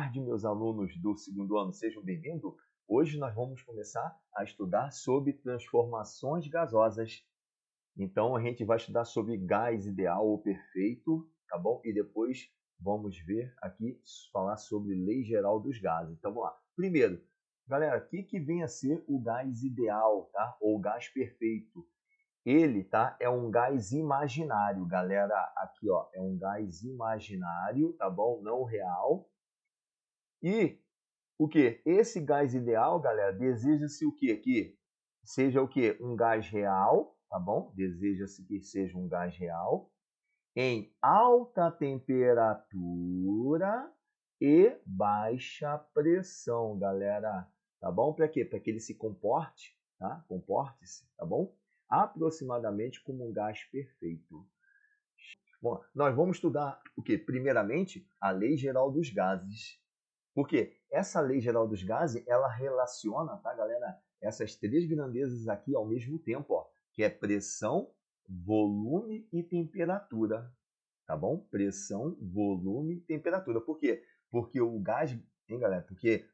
tarde, meus alunos do segundo ano, sejam bem-vindos. Hoje nós vamos começar a estudar sobre transformações gasosas. Então, a gente vai estudar sobre gás ideal ou perfeito, tá bom? E depois vamos ver aqui, falar sobre lei geral dos gases. Então, vamos lá. Primeiro, galera, o que vem a ser o gás ideal, tá? Ou gás perfeito? Ele, tá? É um gás imaginário, galera. Aqui, ó, é um gás imaginário, tá bom? Não real. E o que? Esse gás ideal, galera, deseja-se o que aqui? Seja o que? Um gás real, tá bom? Deseja-se que seja um gás real em alta temperatura e baixa pressão, galera. Tá bom? Para quê? Para que ele se comporte, tá? Comporte-se, tá bom? Aproximadamente como um gás perfeito. Bom, nós vamos estudar o que? Primeiramente, a Lei Geral dos Gases. Porque essa Lei Geral dos Gases, ela relaciona, tá, galera, essas três grandezas aqui ao mesmo tempo, ó, que é pressão, volume e temperatura, tá bom? Pressão, volume e temperatura. Por quê? Porque o gás, hein, galera? Porque,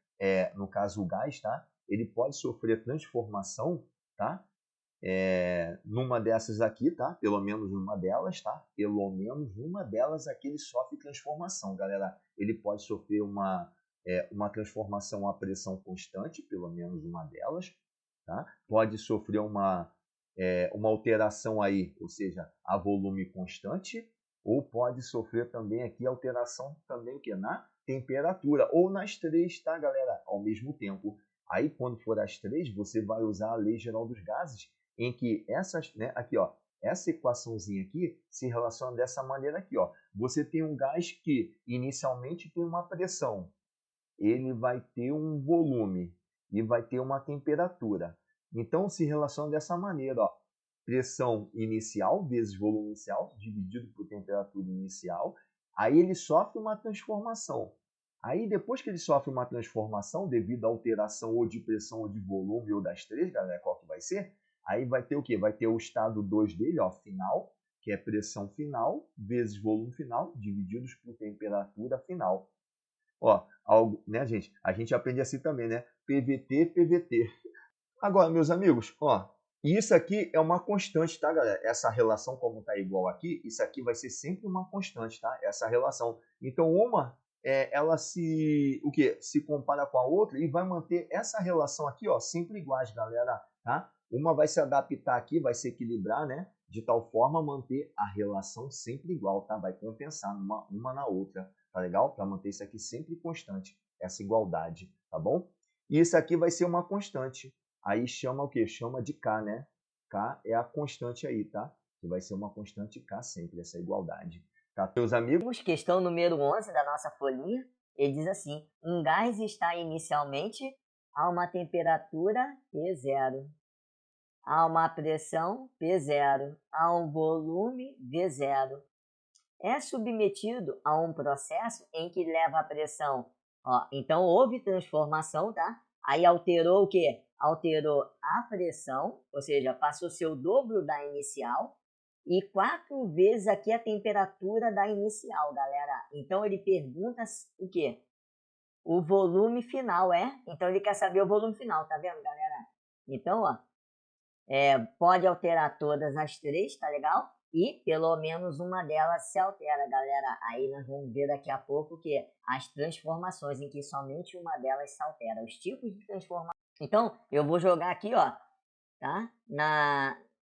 no caso, o gás, tá? Ele pode sofrer transformação, tá? Numa dessas aqui, tá? Pelo menos uma delas, tá? Pelo menos uma delas aqui ele sofre transformação, galera. Ele pode sofrer uma transformação a pressão constante, pelo menos uma delas, tá? Pode sofrer uma alteração aí, ou seja, a volume constante, ou pode sofrer também aqui alteração também o que? Na temperatura, ou nas três, tá, galera? Ao mesmo tempo. Aí, quando for as três, você vai usar a Lei Geral dos Gases, em que essas, né, aqui, ó, essa equaçãozinha aqui se relaciona dessa maneira aqui, ó. Você tem um gás que inicialmente tem uma pressão, ele vai ter um volume e vai ter uma temperatura. Então, se relaciona dessa maneira, ó. Pressão inicial vezes volume inicial dividido por temperatura inicial. Aí ele sofre uma transformação. Aí, depois que ele sofre uma transformação, devido à alteração ou de pressão ou de volume, ou das três, galera, qual que vai ser? Aí vai ter o quê? Vai ter o estado 2 dele, ó, final, que é pressão final vezes volume final, divididos por temperatura final. Ó, algo, né, gente? A gente aprende assim também, né? PVT, PVT. Agora, meus amigos, ó, isso aqui é uma constante, tá, galera? Essa relação, como tá igual aqui, isso aqui vai ser sempre uma constante, tá? Essa relação. Então, uma, ela o quê? Se compara com a outra e vai manter essa relação aqui, ó, sempre iguais, galera, tá? Uma vai se adaptar aqui, vai se equilibrar, né? De tal forma a manter a relação sempre igual, tá? Vai compensar uma na outra, tá legal? Para manter isso aqui sempre constante, essa igualdade, tá bom? E isso aqui vai ser uma constante. Aí chama o quê? Chama de K, né? K é a constante aí, tá? Que vai ser uma constante K sempre, essa igualdade. Tá, meus amigos? Questão número 11 da nossa folhinha, ele diz assim: um gás está inicialmente a uma temperatura P0, a uma pressão P0, a um volume V0. É submetido a um processo em que leva a pressão. Ó, então houve transformação, tá? Aí alterou o quê? Alterou a pressão, ou seja, passou a ser o dobro da inicial, e 4 vezes aqui a temperatura da inicial, galera. Então ele pergunta o quê? O volume final, Então ele quer saber o volume final, tá vendo, galera? Então, ó, pode alterar todas as três, tá legal? E pelo menos uma delas se altera, galera. Aí nós vamos ver daqui a pouco que as transformações em que somente uma delas se altera, os tipos de transformação. Então, eu vou jogar aqui, ó, tá?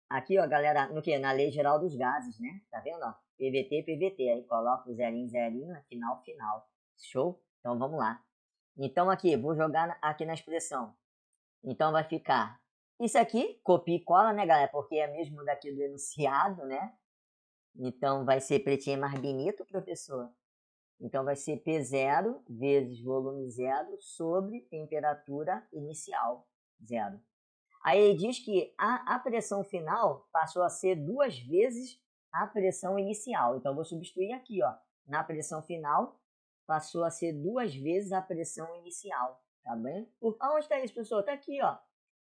Aqui, ó, galera, no que? Na Lei Geral dos Gases, né? Tá vendo, ó? PVT, PVT. Aí coloca o zerinho, zerinho, final, final. Show? Então vamos lá. Então aqui, vou jogar aqui na expressão. Então vai ficar isso aqui, copia e cola, né, galera? Porque é mesmo daqui do enunciado, né? Então vai ser pretinho mais bonito, professor. Então vai ser P0 vezes volume 0 sobre temperatura inicial 0. Aí ele diz que a pressão final passou a ser 2 vezes a pressão inicial. Então, eu vou substituir aqui, ó. Na pressão final, passou a ser 2 vezes a pressão inicial. Tá bem? Onde está isso, professor? Está aqui, ó.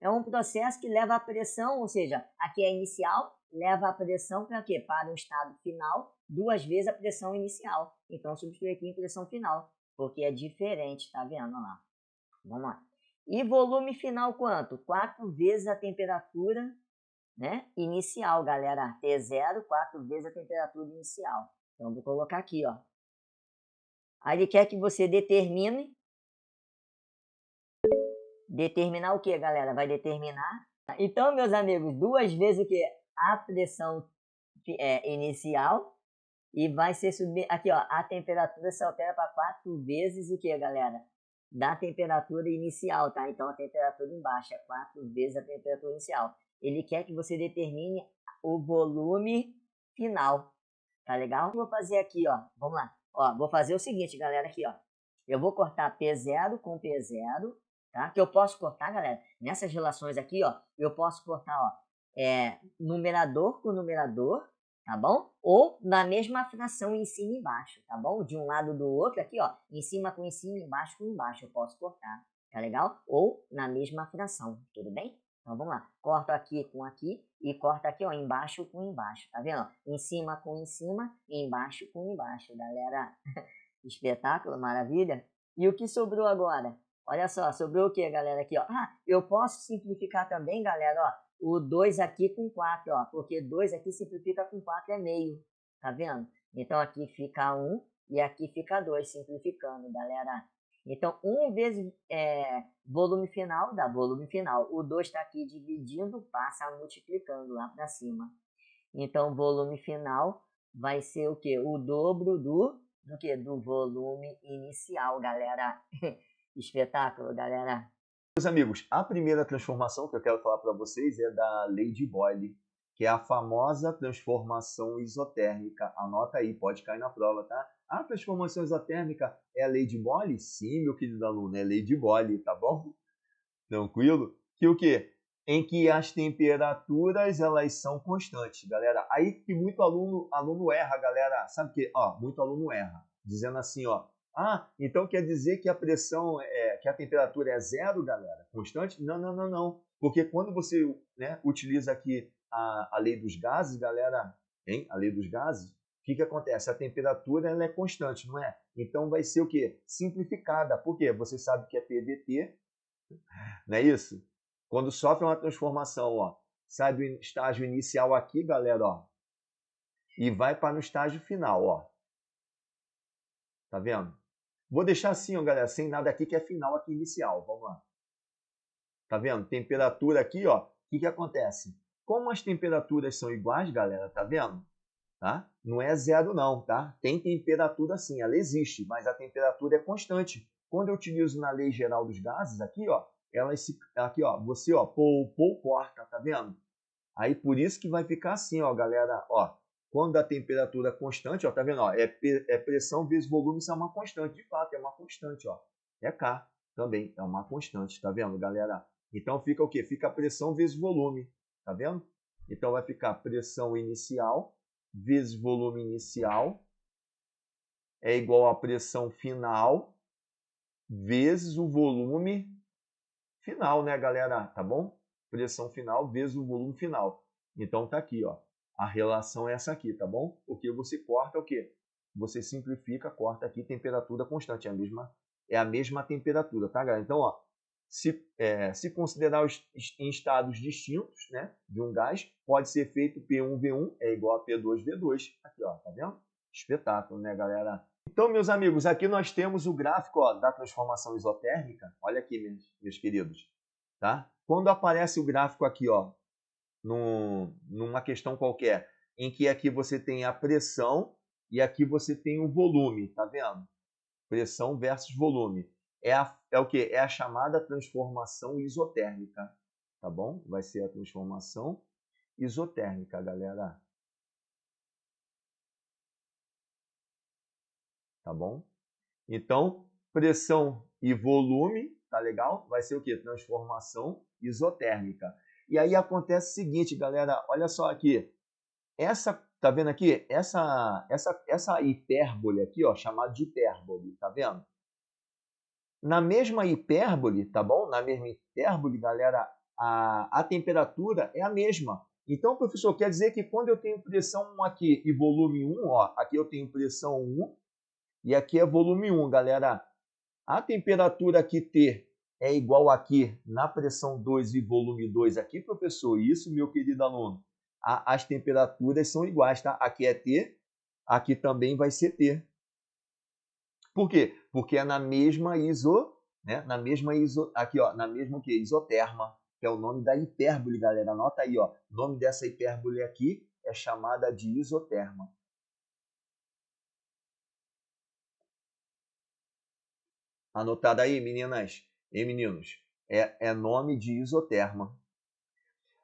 É um processo que leva a pressão, ou seja, aqui é inicial, leva a pressão para quê? Para o estado final, 2 vezes a pressão inicial. Então, substituir aqui em pressão final. porque é diferente, tá vendo? Olha lá. Vamos lá. E volume final quanto? 4 vezes a temperatura, né, inicial, galera. T0, 4 vezes a temperatura inicial. Então, vou colocar aqui, ó. Aí ele quer que você determine. Determinar o que, galera? Vai determinar. Então, meus amigos, 2 vezes o que? A pressão inicial. E vai ser subir. Aqui, ó. A temperatura se altera para 4 vezes o que, galera? Da temperatura inicial, tá? Então, a temperatura embaixo é 4 vezes a temperatura inicial. Ele quer que você determine o volume final. Tá legal? Vou fazer aqui, ó. Vamos lá. Ó, vou fazer o seguinte, galera, aqui, ó. Eu vou cortar P0 com P0, tá? Que eu posso cortar, galera, nessas relações aqui, ó. Eu posso cortar, ó, numerador com numerador, tá bom? Ou na mesma fração em cima e embaixo, tá bom? De um lado do outro aqui, ó, em cima com em cima, embaixo com embaixo, eu posso cortar, tá legal? Ou na mesma fração, tudo bem? Então vamos lá, corto aqui com aqui e corto aqui, ó, embaixo com embaixo, tá vendo? Em cima com em cima, embaixo com embaixo, galera. Espetáculo, maravilha. E o que sobrou agora? Olha só, sobrou o que, galera, aqui, ó? Ah, eu posso simplificar também, galera, ó, o 2 aqui com 4, ó, porque 2 aqui simplifica com 4 é meio, tá vendo? Então aqui fica 1 e aqui fica 2, simplificando, galera. Então 1 vezes volume final dá volume final. O 2 está aqui dividindo, passa multiplicando lá para cima. Então volume final vai ser o quê? O dobro do quê? Do volume inicial, galera. Espetáculo, galera. Meus amigos, a primeira transformação que eu quero falar para vocês é da lei de Boyle, que é a famosa transformação isotérmica. Anota aí, pode cair na prova, tá? A transformação isotérmica é a lei de Boyle? Sim, meu querido aluno, é a lei de Boyle, tá bom? Tranquilo? Que o quê? Em que as temperaturas, elas são constantes, galera. Aí que muito aluno erra, galera. Sabe o quê? Ó, muito aluno erra, dizendo assim, ó, ah, então quer dizer que a pressão, que a temperatura é zero, galera? Constante? Não, não, não, não. Porque quando você, né, utiliza aqui a lei dos gases, galera, hein? A lei dos gases, o que acontece? A temperatura ela é constante, não é? Então vai ser o quê? Simplificada. Por quê? Você sabe que é PdT, não é isso? Quando sofre uma transformação, ó, sai do estágio inicial aqui, galera, ó, e vai para no estágio final, ó. Tá vendo? Vou deixar assim, ó, galera, sem nada aqui, que é final aqui inicial. Vamos lá. Tá vendo? Temperatura aqui, ó. O que acontece? Como as temperaturas são iguais, galera, tá vendo? Tá? Não é zero não, tá? Tem temperatura sim, ela existe, mas a temperatura é constante. Quando eu utilizo na lei geral dos gases aqui, ó, aqui, ó, você, ó, corta, tá vendo? Aí por isso que vai ficar assim, ó, galera, ó. Quando a temperatura é constante, ó, tá vendo? Ó, é pressão vezes volume, isso é uma constante. De fato, é uma constante, ó. É K também, é uma constante, tá vendo, galera? Então fica o quê? Fica a pressão vezes volume, tá vendo? Então vai ficar pressão inicial vezes volume inicial é igual a pressão final vezes o volume final, né, galera? Tá bom? Pressão final vezes o volume final. Então tá aqui, ó. A relação é essa aqui, tá bom? Porque você corta o quê? Você simplifica, corta aqui temperatura constante, é a mesma temperatura, tá, galera? Então, ó, se considerar em estados distintos, né, de um gás, pode ser feito P1V1 é igual a P2V2. Aqui, ó, tá vendo? Espetáculo, né, galera? Então, meus amigos, aqui nós temos o gráfico, ó, da transformação isotérmica. Olha aqui, meus queridos. Tá? Quando aparece o gráfico aqui, ó, numa questão qualquer, em que aqui você tem a pressão e aqui você tem o volume, tá vendo? Pressão versus volume. É o quê? É a chamada transformação isotérmica, tá bom? Vai ser a transformação isotérmica, galera. Tá bom? Então, pressão e volume, tá legal? Vai ser o quê? Transformação isotérmica. E aí acontece o seguinte, galera, olha só aqui. Tá vendo aqui? Essa hipérbole aqui, ó, chamada de hipérbole, tá vendo? Na mesma hipérbole, tá bom? Na mesma hipérbole, galera, a temperatura é a mesma. Então, professor, quer dizer que quando eu tenho pressão 1 aqui e volume 1, ó, aqui eu tenho pressão 1 e aqui é volume 1, galera. A temperatura aqui T é igual aqui na pressão 2 e volume 2 aqui, professor? Isso, meu querido aluno. As temperaturas são iguais, tá? Aqui é T, aqui também vai ser T. Por quê? Porque é na mesma né? Aqui, ó, na mesma que isoterma, que é o nome da hipérbole, galera. Anota aí, ó. O nome dessa hipérbole aqui é chamada de isoterma. Anotado aí, meninas e meninos. É nome de isoterma.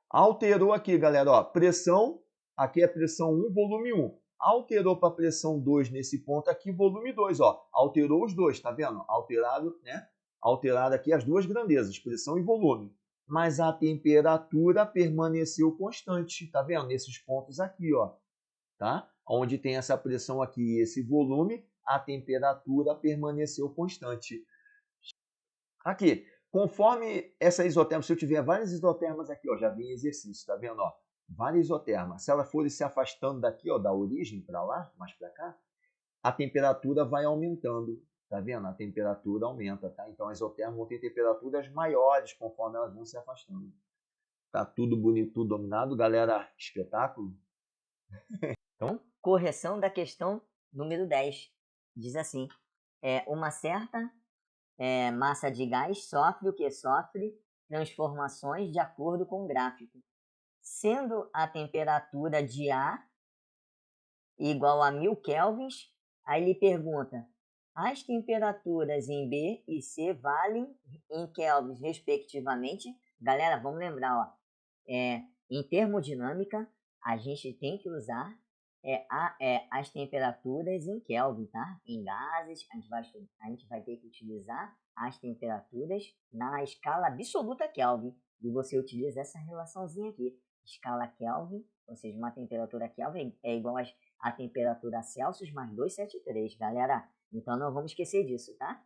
Alterou aqui, galera, ó, pressão, aqui é pressão 1, volume 1. Alterou para pressão 2 nesse ponto aqui, volume 2, ó. Alterou os dois, tá vendo? Alterado, né? Alterado aqui as duas grandezas, pressão e volume. Mas a temperatura permaneceu constante, tá vendo? Nesses pontos aqui, ó, tá? Onde tem essa pressão aqui e esse volume, a temperatura permaneceu constante. Aqui, conforme essa isoterma, se eu tiver várias isotermas aqui, ó, já vem exercício, tá vendo? Ó, várias isotermas. Se elas forem se afastando daqui, ó, da origem para lá, mais para cá, a temperatura vai aumentando, tá vendo? A temperatura aumenta, tá? Então as isotermas vão ter temperaturas maiores conforme elas vão se afastando. Tá tudo bonito, tudo dominado, galera? Espetáculo? Então, correção da questão número 10. Diz assim, uma certa massa de gás sofre o que? Sofre transformações de acordo com o gráfico. Sendo a temperatura de A igual a 1000 kelvins, aí ele pergunta, as temperaturas em B e C valem em kelvins respectivamente? Galera, vamos lembrar, ó, em termodinâmica, a gente tem que usar as temperaturas em Kelvin, tá? Em gases, a gente vai ter que utilizar as temperaturas na escala absoluta Kelvin. E você utiliza essa relaçãozinha aqui. Escala Kelvin, ou seja, uma temperatura Kelvin é igual a temperatura Celsius mais 273, galera. Então não vamos esquecer disso, tá?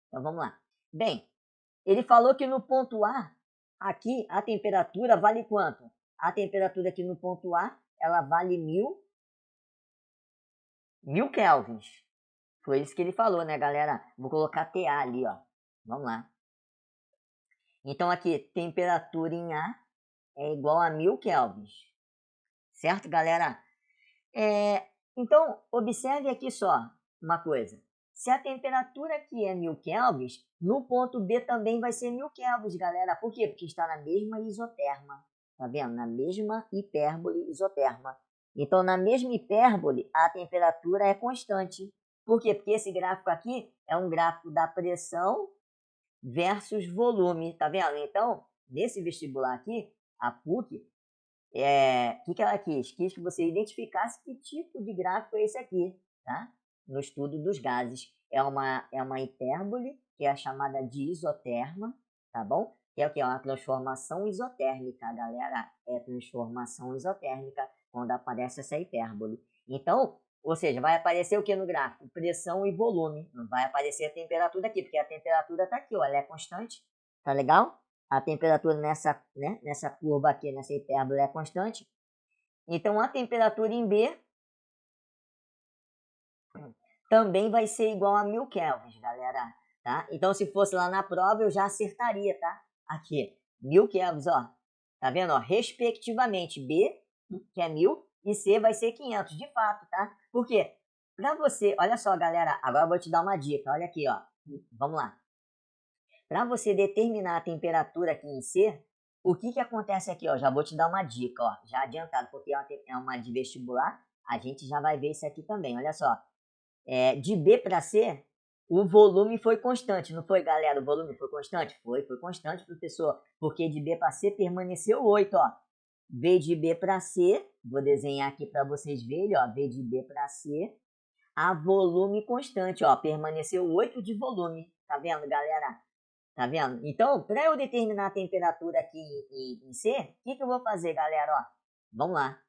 Então vamos lá. Bem, ele falou que no ponto A, aqui a temperatura vale quanto? A temperatura aqui no ponto A, ela vale 1000 kelvins. Foi isso que ele falou, né, galera? Vou colocar TA ali, ó. Vamos lá. Então aqui, temperatura em A é igual a 1000 kelvins. Certo, galera? Então, observe aqui só uma coisa. Se a temperatura aqui é 1000 kelvins, no ponto B também vai ser 1000 kelvins, galera. Por quê? Porque está na mesma isoterma. Tá vendo? Na mesma hipérbole isoterma. Então, na mesma hipérbole, a temperatura é constante. Por quê? Porque esse gráfico aqui é um gráfico da pressão versus volume. Tá vendo? Então, nesse vestibular aqui, a PUC, o que ela quis? Quis que você identificasse que tipo de gráfico é esse aqui, tá? No estudo dos gases. É uma hipérbole, que é a chamada de isoterma, tá bom? Que é o que? É uma transformação isotérmica, galera. É transformação isotérmica quando aparece essa hipérbole. Então, ou seja, vai aparecer o que no gráfico? Pressão e volume. Não vai aparecer a temperatura aqui, porque a temperatura está aqui, ó, ela é constante. Tá legal? A temperatura nessa curva aqui, nessa hipérbole, é constante. Então, a temperatura em B também vai ser igual a 1000 kelvins, galera. Tá? Então, se fosse lá na prova, eu já acertaria, tá? Aqui, 1000 kelvins, ó. Tá vendo? Ó, respectivamente, B, que é 1000, e C vai ser 500, de fato, tá? Por quê? Para você, olha só, galera, agora eu vou te dar uma dica. Olha aqui, ó. Vamos lá. Para você determinar a temperatura aqui em C, o que acontece aqui, ó? Já vou te dar uma dica, ó, já adiantado, porque é uma de vestibular, a gente já vai ver isso aqui também, olha só. De B para C, o volume foi constante, não foi, galera? O volume foi constante? Foi constante, professor, porque de B para C permaneceu 8, ó. V de B para C, vou desenhar aqui para vocês verem, ó, V de B para C, a volume constante, ó, permaneceu 8 de volume, tá vendo, galera? Tá vendo? Então, para eu determinar a temperatura aqui em C, o que eu vou fazer, galera? Ó, vamos lá.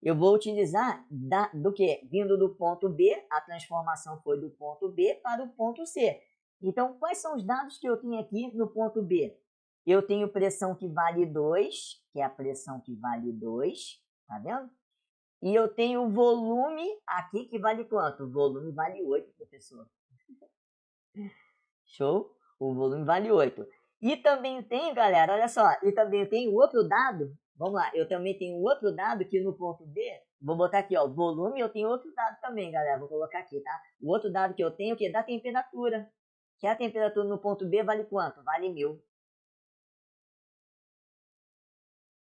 Eu vou utilizar do que? Vindo do ponto B, a transformação foi do ponto B para o ponto C. Então, quais são os dados que eu tenho aqui no ponto B? Eu tenho pressão que vale 2, que é a pressão que vale 2, tá vendo? E eu tenho o volume aqui que vale quanto? O volume vale 8, professor. Show? O volume vale 8. E também tem, galera, olha só, e também tem outro dado. Vamos lá, eu também tenho outro dado que no ponto B, vou botar aqui, ó, volume, eu tenho outro dado também, galera, vou colocar aqui, tá? O outro dado que eu tenho que é da temperatura. Que a temperatura no ponto B vale quanto? Vale 1000.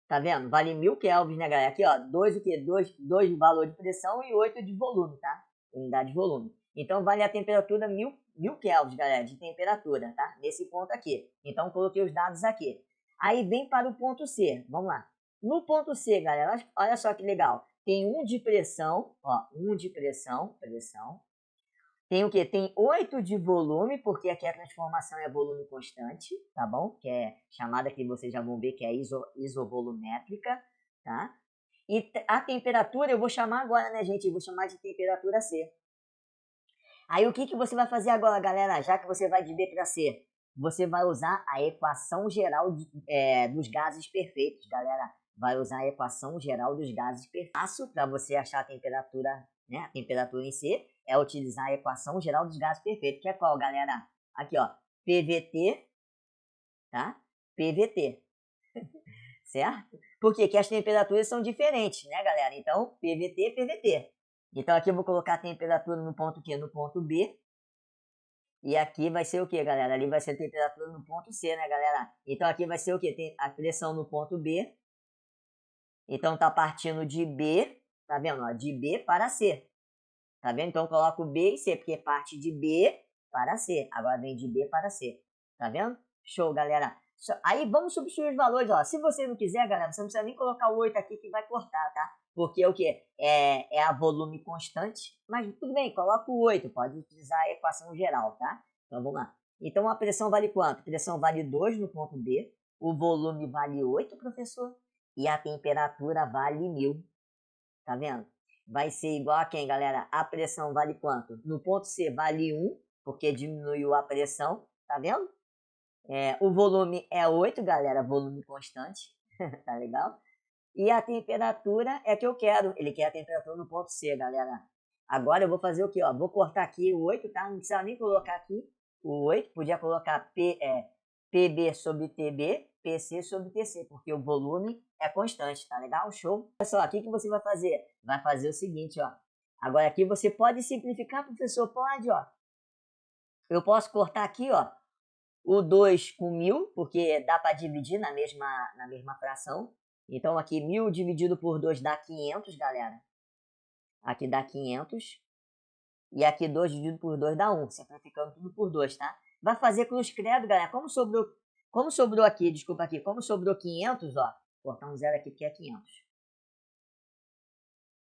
Tá vendo? Vale 1000 kelvins, né, galera? Aqui, ó, 2 o quê? 2 de valor de pressão e 8 de volume, tá? Unidade de volume. Então, vale a temperatura 1000 kelvins, galera, de temperatura, tá? Nesse ponto aqui. Então, coloquei os dados aqui. Aí, vem para o ponto C. Vamos lá. No ponto C, galera, olha só que legal. Tem 1 de pressão, ó, 1 de pressão. Tem o quê? Tem 8 de volume, porque aqui a transformação é volume constante, tá bom? Que é chamada que vocês já vão ver que é isovolumétrica, tá? E a temperatura eu vou chamar agora, né, gente? Eu vou chamar de temperatura C. Aí o que você vai fazer agora, galera? Já que você vai de B para C, você vai usar a equação geral dos gases perfeitos, galera. Vai usar a equação geral dos gases perfeitos para você achar a temperatura, né? A temperatura em C é utilizar a equação geral dos gases perfeitos, que é qual, galera? Aqui, ó, PVT, tá? PVT, certo? Por quê? Porque as temperaturas são diferentes, né, galera? Então, PVT, PVT. Então, aqui eu vou colocar a temperatura no ponto Q, no ponto B. E aqui vai ser o que, galera? Ali vai ser a temperatura no ponto C, né, galera? Então, aqui vai ser o que? Tem a pressão no ponto B. Então, tá partindo de B, tá vendo? Ó, de B para C. Tá vendo? Então, eu coloco B e C, porque parte de B para C. Agora vem de B para C. Tá vendo? Show, galera. Aí, vamos substituir os valores, ó. Se você não quiser, galera, você não precisa nem colocar o 8 aqui que vai cortar, tá? Porque o que? É a volume constante. Mas tudo bem, coloca o 8. Pode utilizar a equação geral, tá? Então, vamos lá. Então, a pressão vale quanto? A pressão vale 2 no ponto B. O volume vale 8, professor. E a temperatura vale 1000. Tá vendo? Vai ser igual a quem, galera? A pressão vale quanto? No ponto C vale 1, porque diminuiu a pressão. Tá vendo? O volume é 8, galera. Volume constante. Tá legal? E a temperatura é que eu quero. Ele quer a temperatura no ponto C, galera. Agora eu vou fazer o quê? Ó? Vou cortar aqui o 8, tá? Não precisa nem colocar aqui o 8. Podia colocar PB sobre TB, PC sobre TC, porque o volume é constante, tá legal? Show? Olha só, o que você vai fazer? Vai fazer o seguinte, ó. Agora aqui você pode simplificar, professor? Pode, ó. Eu posso cortar aqui, ó, o 2 com 1000, porque dá para dividir na mesma fração. Então, aqui 1000 dividido por 2 dá 500, galera. Aqui dá 500. E aqui 2 dividido por 2 dá 1. Simplificando tudo por 2, tá? Vai fazer cruz credo, galera. Como sobrou aqui, desculpa aqui. Como sobrou 500, ó. Vou botar um zero aqui porque é 500.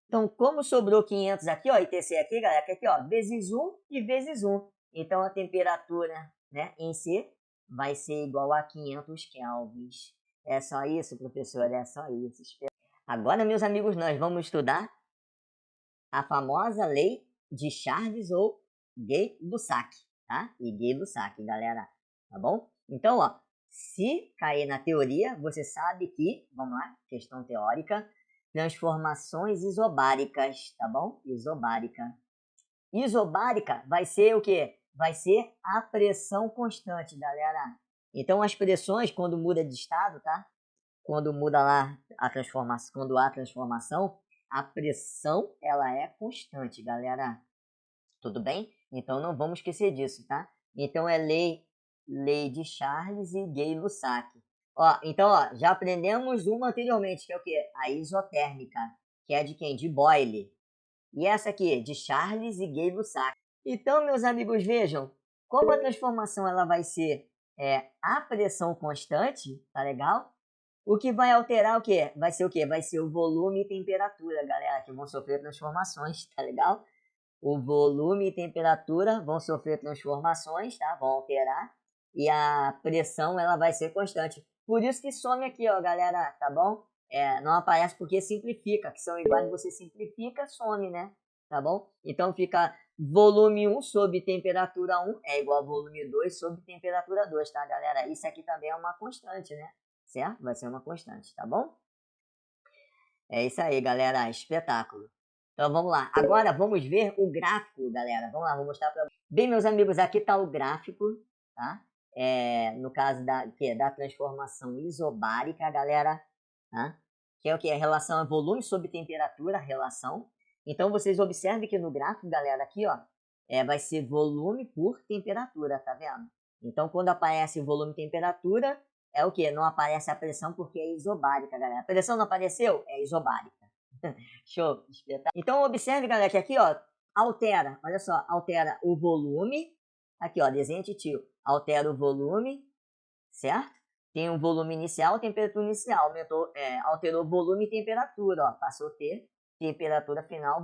Então, como sobrou 500 aqui, ó, e TC aqui, galera, aqui, ó, vezes 1 e vezes 1. Então, a temperatura, né, em C vai ser igual a 500 kelvins. É só isso, professor? É só isso. Agora, meus amigos, nós vamos estudar a famosa lei de Charles ou Gay-Lussac, tá? E Gay-Lussac, galera, tá bom? Então, ó, se cair na teoria, você sabe que, vamos lá, questão teórica, transformações isobáricas, tá bom? Isobárica. Isobárica vai ser o quê? Vai ser a pressão constante, galera. Então, as pressões, quando muda de estado, tá? Quando muda lá a transformação, quando há transformação, a pressão, ela é constante, galera. Tudo bem? Então, não vamos esquecer disso, tá? Então, é lei de Charles e Gay-Lussac. Ó, então, ó, já aprendemos uma anteriormente, que é o quê? A isotérmica, que é de quem? De Boyle. E essa aqui, de Charles e Gay-Lussac. Então, meus amigos, vejam, como a transformação ela vai ser a pressão constante, tá legal? O que vai alterar o quê? Vai ser o quê? Vai ser o volume e temperatura, galera, que vão sofrer transformações, tá legal? O volume e temperatura vão sofrer transformações, tá? Vão alterar. E a pressão, ela vai ser constante. Por isso que some aqui, ó, galera, tá bom? Não aparece porque simplifica, que são iguais, você simplifica, some, né? Tá bom? Então fica volume 1 sobre temperatura 1 é igual a volume 2 sobre temperatura 2, tá, galera? Isso aqui também é uma constante, né? Certo? Vai ser uma constante, tá bom? É isso aí, galera. Espetáculo. Então vamos lá. Agora vamos ver o gráfico, galera. Vamos lá, vou mostrar para vocês. Bem, meus amigos, aqui está o gráfico, tá? No caso da transformação isobárica, galera, tá? Que é o que? A relação é volume sobre temperatura, relação. Então vocês observem que no gráfico, galera, aqui, ó, vai ser volume por temperatura, tá vendo? Então quando aparece volume e temperatura, é o que? Não aparece a pressão porque é isobárica, galera. A pressão não apareceu? É isobárica. Show. Então observe, galera, que aqui, ó, altera, olha só, altera o volume. Aqui, ó, desenho de tio. Altera o volume, certo? Tem um volume inicial, temperatura inicial. Aumentou, alterou volume e temperatura, ó. Passou a ter temperatura final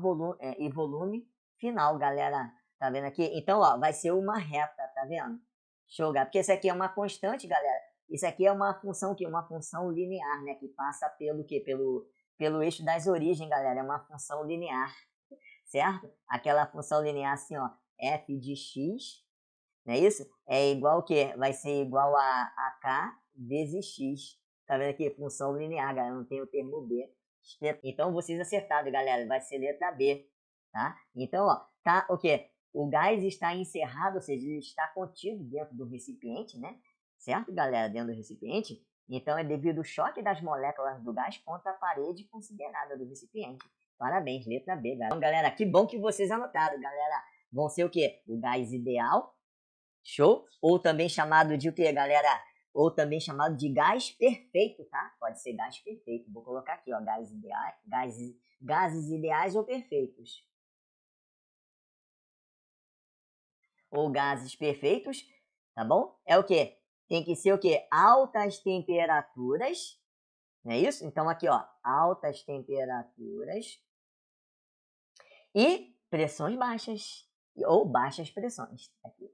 e volume final, galera. Tá vendo aqui? Então, ó, vai ser uma reta, tá vendo? Show, galera. Porque isso aqui é uma constante, galera. Isso aqui é uma função que uma função linear, né? Que passa pelo quê? Pelo eixo das origens, galera. É uma função linear, certo? Aquela função linear assim, ó. F de x, não é isso? É igual o quê? Vai ser igual a K vezes X. Tá vendo aqui? Função linear, galera. Não tem o termo B. Então, vocês acertaram, galera. Vai ser letra B, tá? Então, ó, tá o quê? O gás está encerrado, ou seja, ele está contido dentro do recipiente, né? Certo, galera? Dentro do recipiente. Então, é devido ao choque das moléculas do gás contra a parede considerada do recipiente. Parabéns, letra B, galera. Então, galera, que bom que vocês anotaram, galera. Vão ser o quê? O gás ideal. Show? Ou também chamado de o que, galera? Ou também chamado de gás perfeito, tá? Pode ser gás perfeito. Vou colocar aqui, ó, gases ideais ou perfeitos. Ou gases perfeitos, tá bom? É o que? Tem que ser o que? Altas temperaturas, não é isso? Então aqui, ó, altas temperaturas e pressões baixas ou baixas pressões. Aqui.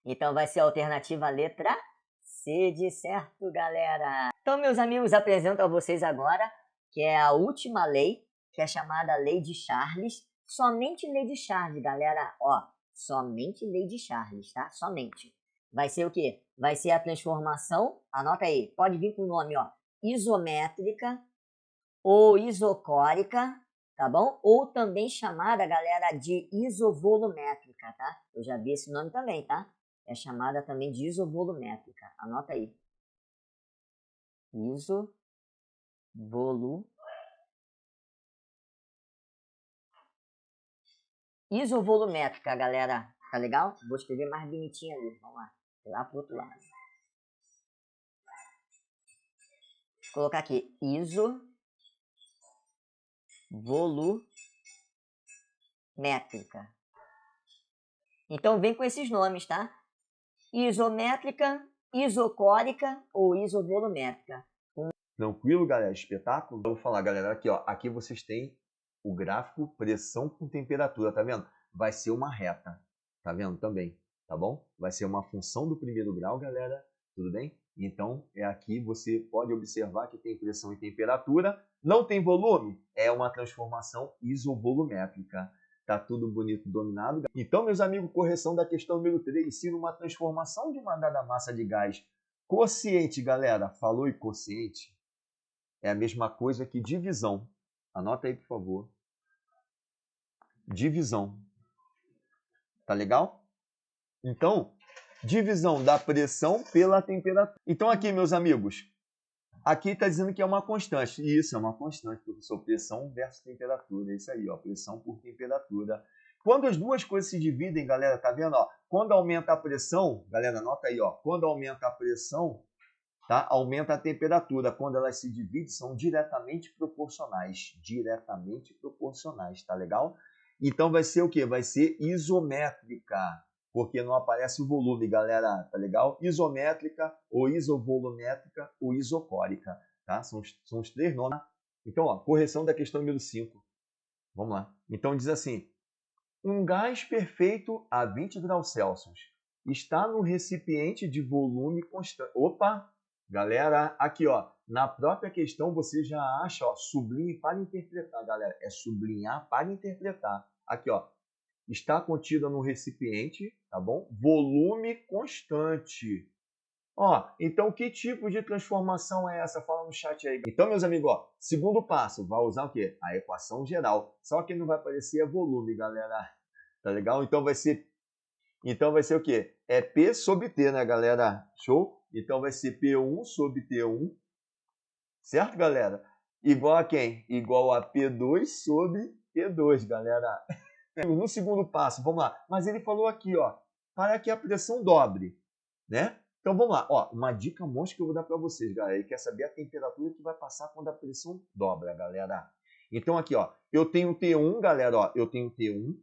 Então vai ser a alternativa letra C de certo, galera. Então, meus amigos, apresento a vocês agora que é a última lei, que é chamada Lei de Charles. Somente Lei de Charles, galera. Ó, somente Lei de Charles, tá? Somente. Vai ser o quê? Vai ser a transformação, anota aí, pode vir com o nome, ó, isométrica ou isocórica, tá bom? Ou também chamada, galera, de isovolumétrica, tá? Eu já vi esse nome também, tá? É chamada também de isovolumétrica. Anota aí. Isovolumétrica, galera. Tá legal? Vou escrever mais bonitinho ali. Vamos lá. Lá pro outro lado. Vou colocar aqui. Isovolumétrica. Então vem com esses nomes, tá? Isométrica, isocórica ou isovolumétrica. Tranquilo, galera? Espetáculo? Eu vou falar, galera, aqui, ó. Aqui vocês têm o gráfico pressão com temperatura, tá vendo? Vai ser uma reta, tá vendo também, tá bom? Vai ser uma função do primeiro grau, galera, tudo bem? Então, aqui você pode observar que tem pressão e temperatura, não tem volume, é uma transformação isovolumétrica. Tá tudo bonito, dominado. Então, meus amigos, correção da questão número 3, se numa transformação de uma dada massa de gás, quociente, galera, falou em quociente? É a mesma coisa que divisão. Anota aí, por favor. Divisão. Tá legal? Então, divisão da pressão pela temperatura. Então, aqui, meus amigos, aqui está dizendo que é uma constante. Isso, é uma constante, professor. Pressão versus temperatura. É isso aí, ó. Pressão por temperatura. Quando as duas coisas se dividem, galera, tá vendo? Ó, quando aumenta a pressão, galera, anota aí, ó. Quando aumenta a pressão, tá? Aumenta a temperatura. Quando elas se dividem, são diretamente proporcionais. Diretamente proporcionais, tá legal? Então vai ser o quê? Vai ser isométrica, porque não aparece o volume, galera, tá legal? Isométrica, ou isovolumétrica, ou isocórica, tá? São os três nomes. Então, ó, correção da questão número 5. Vamos lá. Então diz assim, um gás perfeito a 20 graus Celsius está no recipiente de volume constante. Opa! Galera, aqui ó, na própria questão você já acha, ó, sublinhe para interpretar, galera. É sublinhar para interpretar. Aqui ó, está contida no recipiente, tá bom? Volume constante. Ó, então que tipo de transformação é essa? Fala no chat aí. Então, meus amigos, ó, segundo passo, vai usar o quê? A equação geral. Só que não vai aparecer é volume, galera. Tá legal? Então vai ser o quê? É P sobre T, né, galera? Show? Então vai ser P1 sobre T1. Certo, galera? Igual a quem? Igual a P2 sobre P2, galera. No segundo passo, vamos lá. Mas ele falou aqui, ó, para que a pressão dobre, né? Então vamos lá, ó, uma dica monstra que eu vou dar para vocês, galera. Ele quer saber a temperatura que vai passar quando a pressão dobra, galera. Então aqui, ó, eu tenho T1, galera, ó, eu tenho T1.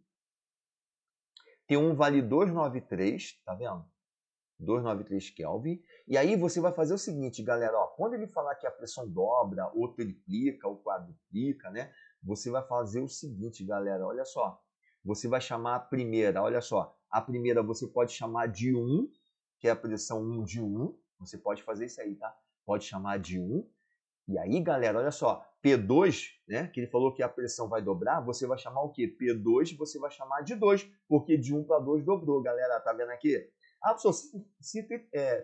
T1 vale 293, tá vendo? 293 Kelvin. E aí você vai fazer o seguinte, galera, ó, quando ele falar que a pressão dobra, ou triplica, ou quadruplica, né? Você vai fazer o seguinte, galera, olha só. Você vai chamar a primeira, olha só. A primeira você pode chamar de 1, que é a pressão 1 de 1. Você pode fazer isso aí, tá? Pode chamar de 1. E aí, galera, olha só. P2, né? Que ele falou que a pressão vai dobrar. Você vai chamar o quê? P2, você vai chamar de 2. Porque de 1 para 2 dobrou, galera. Tá vendo aqui? Ah, pessoal, se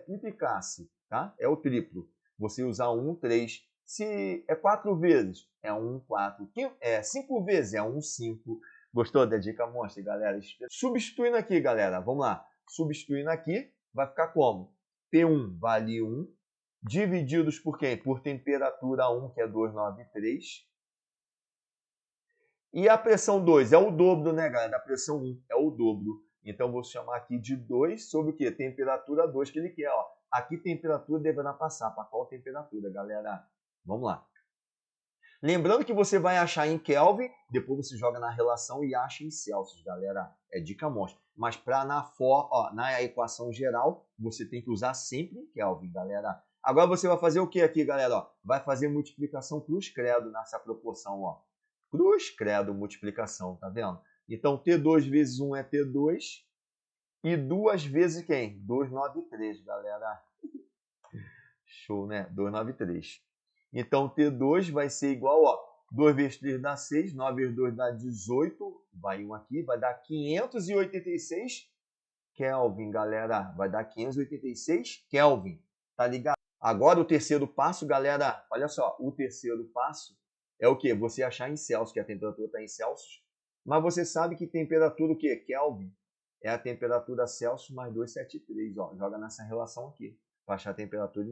triplicasse, tá? É o triplo. Você usar 1, 3. Se é 4 vezes, é 1, 4. 5 vezes, é 1, 5. Gostou da dica monstra, galera? Substituindo aqui, galera. Vamos lá. Substituindo aqui, vai ficar como? P1 vale 1, divididos por quem? Por temperatura 1, que é 293. E a pressão 2 é o dobro, né, galera? Da pressão 1 é o dobro. Então, vou chamar aqui de 2 sobre o quê? Temperatura 2 que ele quer. Ó. Aqui, temperatura deverá passar. Para qual temperatura, galera? Vamos lá. Lembrando que você vai achar em Kelvin, depois você joga na relação e acha em Celsius, galera. É dica monstra. Mas para na equação geral, você tem que usar sempre em Kelvin, galera. Agora você vai fazer o que aqui, galera? Ó, vai fazer multiplicação cruz credo nessa proporção, ó. Cruz credo multiplicação, tá vendo? Então, T2 vezes 1 é T2. E 2 vezes quem? 293, galera. Show, né? 293. Então, T2 vai ser igual, ó, 2 vezes 3 dá 6, 9 vezes 2 dá 18, vai 1 aqui, vai dar 586 Kelvin, galera. Vai dar 586 Kelvin, tá ligado? Agora, o terceiro passo, galera, olha só, o terceiro passo é o quê? Você achar em Celsius, que a temperatura está em Celsius, mas você sabe que temperatura o quê? Kelvin é a temperatura Celsius mais 273, ó, joga nessa relação aqui, para achar a temperatura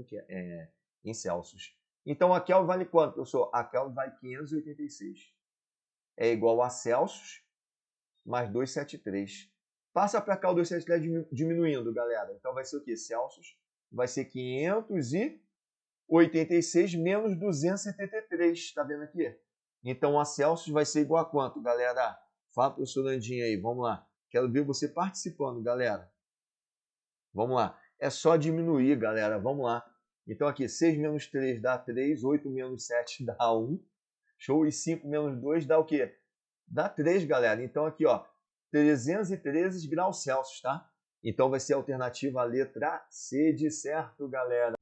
em Celsius. Então, a Kelvin vale quanto, professor? A Kelvin vale 586. É igual a Celsius mais 273. Passa para cá o 273 diminuindo, galera. Então, vai ser o quê? Celsius vai ser 586 menos 273. Está vendo aqui? Então, a Celsius vai ser igual a quanto, galera? Fala, professor Landinho aí. Vamos lá. Quero ver você participando, galera. Vamos lá. É só diminuir, galera. Vamos lá. Então aqui, 6 menos 3 dá 3, 8 menos 7 dá 1. Show? E 5 menos 2 dá o quê? Dá 3, galera. Então aqui, ó, 313 graus Celsius, tá? Então vai ser a alternativa a letra C de certo, galera.